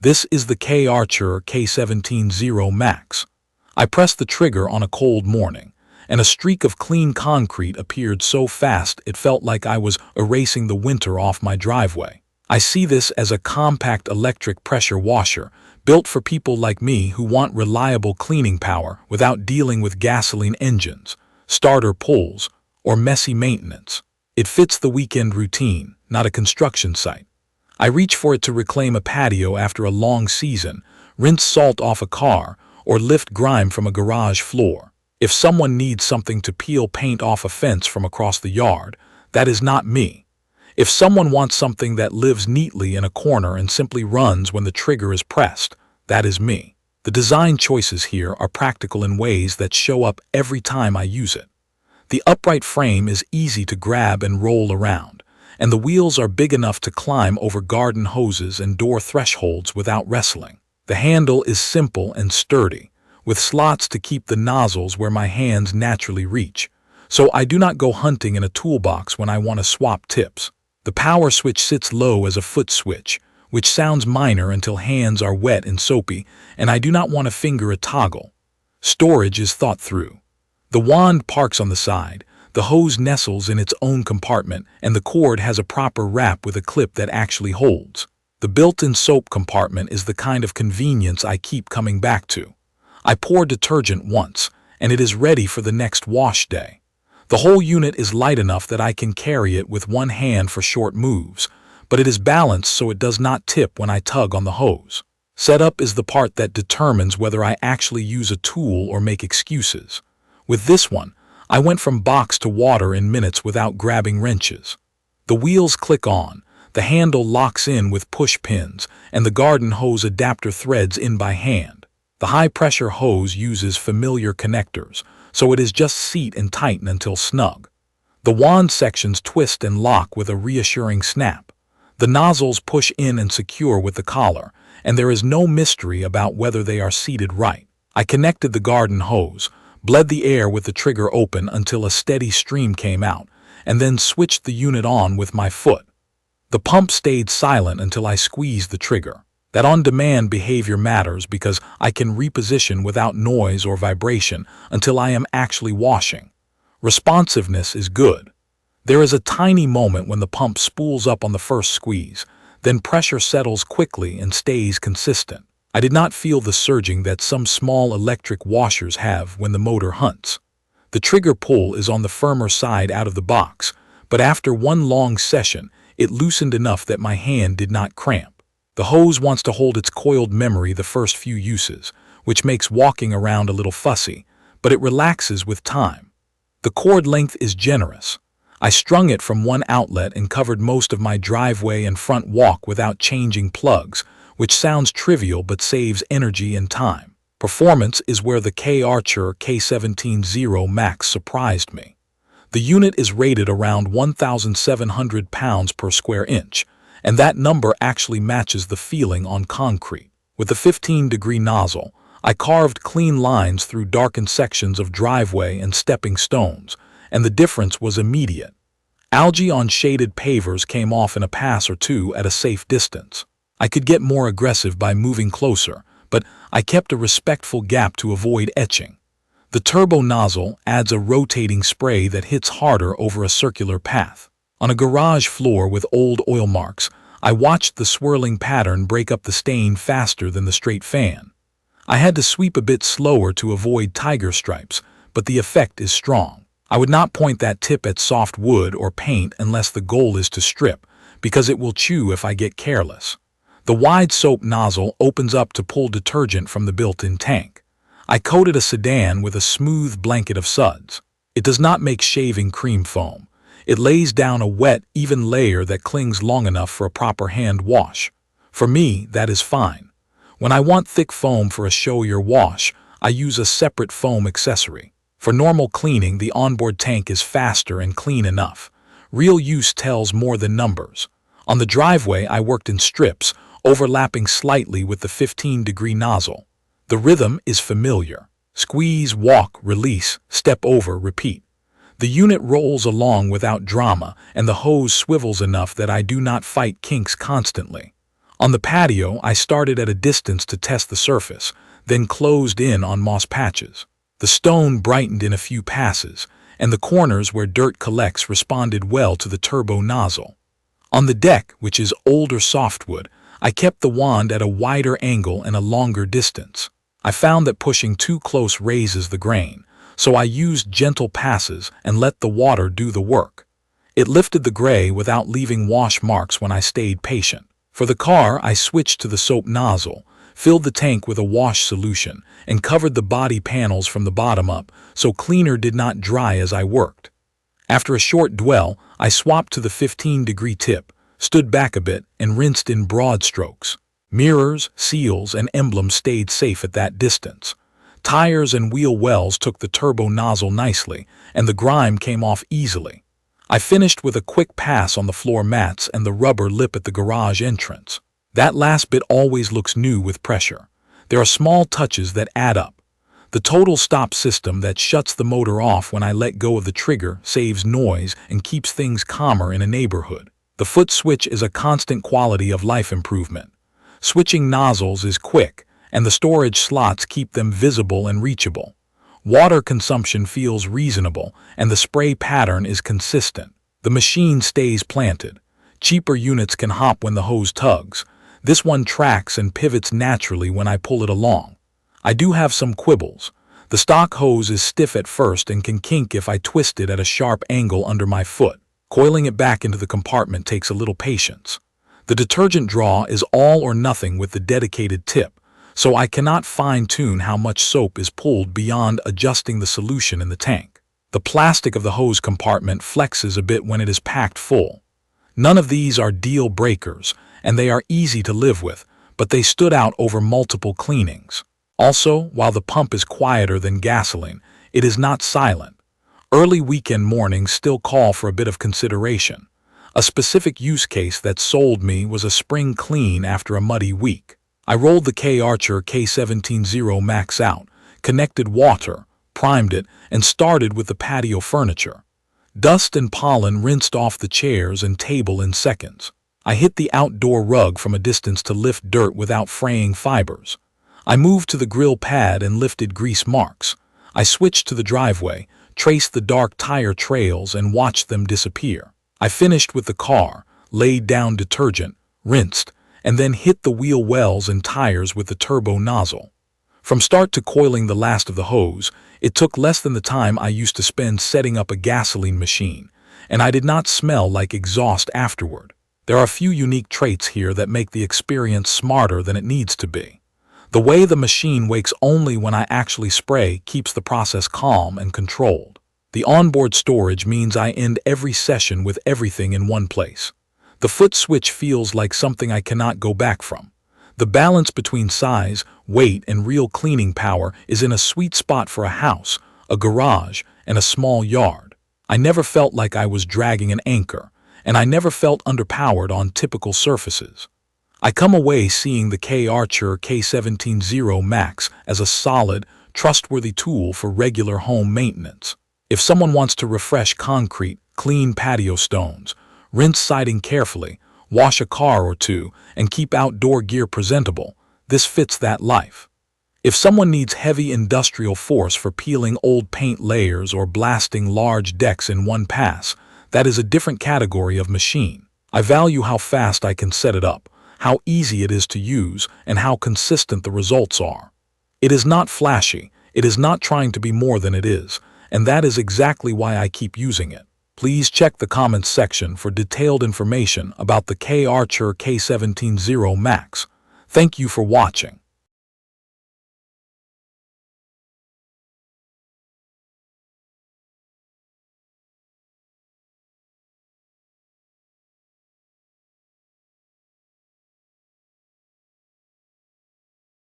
This is the Kärcher K1700 Max. I pressed the trigger on a cold morning, and a streak of clean concrete appeared so fast it felt like I was erasing the winter off my driveway. I see this as a compact electric pressure washer, built for people like me who want reliable cleaning power without dealing with gasoline engines, starter pulls, or messy maintenance. It fits the weekend routine, not a construction site. I reach for it to reclaim a patio after a long season, rinse salt off a car, or lift grime from a garage floor. If someone needs something to peel paint off a fence from across the yard, that is not me. If someone wants something that lives neatly in a corner and simply runs when the trigger is pressed, that is me. The design choices here are practical in ways that show up every time I use it. The upright frame is easy to grab and roll around, and the wheels are big enough to climb over garden hoses and door thresholds without wrestling. The handle is simple and sturdy, with slots to keep the nozzles where my hands naturally reach, so I do not go hunting in a toolbox when I want to swap tips. The power switch sits low as a foot switch, which sounds minor until hands are wet and soapy, and I do not want to finger a toggle. Storage is thought through. The wand parks on the side, the hose nestles in its own compartment, and the cord has a proper wrap with a clip that actually holds. The built-in soap compartment is the kind of convenience I keep coming back to. I pour detergent once, and it is ready for the next wash day. The whole unit is light enough that I can carry it with one hand for short moves, but it is balanced so it does not tip when I tug on the hose. Setup is the part that determines whether I actually use a tool or make excuses. With this one, I went from box to water in minutes without grabbing wrenches. The wheels click on, the handle locks in with push pins, and the garden hose adapter threads in by hand. The high-pressure hose uses familiar connectors, so it is just seat and tighten until snug. The wand sections twist and lock with a reassuring snap. The nozzles push in and secure with the collar, and there is no mystery about whether they are seated right. I connected the garden hose, bled the air with the trigger open until a steady stream came out, and then switched the unit on with my foot. The pump stayed silent until I squeezed the trigger. That on-demand behavior matters because I can reposition without noise or vibration until I am actually washing. Responsiveness is good. There is a tiny moment when the pump spools up on the first squeeze, then pressure settles quickly and stays consistent. I did not feel the surging that some small electric washers have when the motor hunts. The trigger pull is on the firmer side out of the box, but after one long session, it loosened enough that my hand did not cramp. The hose wants to hold its coiled memory the first few uses, which makes walking around a little fussy, but it relaxes with time. The cord length is generous. I strung it from one outlet and covered most of my driveway and front walk without changing plugs, which sounds trivial but saves energy and time. Performance is where the Kärcher K1700 Max surprised me. The unit is rated around 1,700 pounds per square inch, and that number actually matches the feeling on concrete. With the 15-degree nozzle, I carved clean lines through darkened sections of driveway and stepping stones, and the difference was immediate. Algae on shaded pavers came off in a pass or two at a safe distance. I could get more aggressive by moving closer, but I kept a respectful gap to avoid etching. The turbo nozzle adds a rotating spray that hits harder over a circular path. On a garage floor with old oil marks, I watched the swirling pattern break up the stain faster than the straight fan. I had to sweep a bit slower to avoid tiger stripes, but the effect is strong. I would not point that tip at soft wood or paint unless the goal is to strip, because it will chew if I get careless. The wide soap nozzle opens up to pull detergent from the built-in tank. I coated a sedan with a smooth blanket of suds. It does not make shaving cream foam. It lays down a wet, even layer that clings long enough for a proper hand wash. For me, that is fine. When I want thick foam for a showier wash, I use a separate foam accessory. For normal cleaning, the onboard tank is faster and clean enough. Real use tells more than numbers. On the driveway, I worked in strips, overlapping slightly with the 15-degree nozzle. The rhythm is familiar. Squeeze, walk, release, step over, repeat. The unit rolls along without drama, and the hose swivels enough that I do not fight kinks constantly. On the patio, I started at a distance to test the surface, then closed in on moss patches. The stone brightened in a few passes, and the corners where dirt collects responded well to the turbo nozzle. On the deck, which is older softwood, I kept the wand at a wider angle and a longer distance. I found that pushing too close raises the grain, so I used gentle passes and let the water do the work. It lifted the gray without leaving wash marks when I stayed patient. For the car, I switched to the soap nozzle, filled the tank with a wash solution, and covered the body panels from the bottom up so cleaner did not dry as I worked. After a short dwell, I swapped to the 15-degree tip, stood back a bit, and rinsed in broad strokes. Mirrors, seals, and emblems stayed safe at that distance. Tires and wheel wells took the turbo nozzle nicely, and the grime came off easily. I finished with a quick pass on the floor mats and the rubber lip at the garage entrance. That last bit always looks new with pressure. There are small touches that add up. The total stop system that shuts the motor off when I let go of the trigger saves noise and keeps things calmer in a neighborhood. The foot switch is a constant quality of life improvement. Switching nozzles is quick, and the storage slots keep them visible and reachable. Water consumption feels reasonable, and the spray pattern is consistent. The machine stays planted. Cheaper units can hop when the hose tugs. This one tracks and pivots naturally when I pull it along. I do have some quibbles. The stock hose is stiff at first and can kink if I twist it at a sharp angle under my foot. Coiling it back into the compartment takes a little patience. The detergent draw is all or nothing with the dedicated tip, so I cannot fine-tune how much soap is pulled beyond adjusting the solution in the tank. The plastic of the hose compartment flexes a bit when it is packed full. None of these are deal breakers, and they are easy to live with, but they stood out over multiple cleanings. Also, while the pump is quieter than gasoline, it is not silent. Early weekend mornings still call for a bit of consideration. A specific use case that sold me was a spring clean after a muddy week. I rolled the Kärcher K1700 Max out, connected water, primed it, and started with the patio furniture. Dust and pollen rinsed off the chairs and table in seconds. I hit the outdoor rug from a distance to lift dirt without fraying fibers. I moved to the grill pad and lifted grease marks. I switched to the driveway, traced the dark tire trails, and watched them disappear. I finished with the car, laid down detergent, rinsed, and then hit the wheel wells and tires with the turbo nozzle. From start to coiling the last of the hose, it took less than the time I used to spend setting up a gasoline machine, and I did not smell like exhaust afterward. There are a few unique traits here that make the experience smarter than it needs to be. The way the machine wakes only when I actually spray keeps the process calm and controlled. The onboard storage means I end every session with everything in one place. The foot switch feels like something I cannot go back from. The balance between size, weight, and real cleaning power is in a sweet spot for a house, a garage, and a small yard. I never felt like I was dragging an anchor, and I never felt underpowered on typical surfaces. I come away seeing the Kärcher K1700 Max as a solid, trustworthy tool for regular home maintenance. If someone wants to refresh concrete, clean patio stones, rinse siding carefully, wash a car or two, and keep outdoor gear presentable, this fits that life. If someone needs heavy industrial force for peeling old paint layers or blasting large decks in one pass, that is a different category of machine. I value how fast I can set it up, how easy it is to use, and how consistent the results are. It is not flashy, it is not trying to be more than it is, and that is exactly why I keep using it. Please check the comments section for detailed information about the Kärcher K1700 Max. Thank you for watching.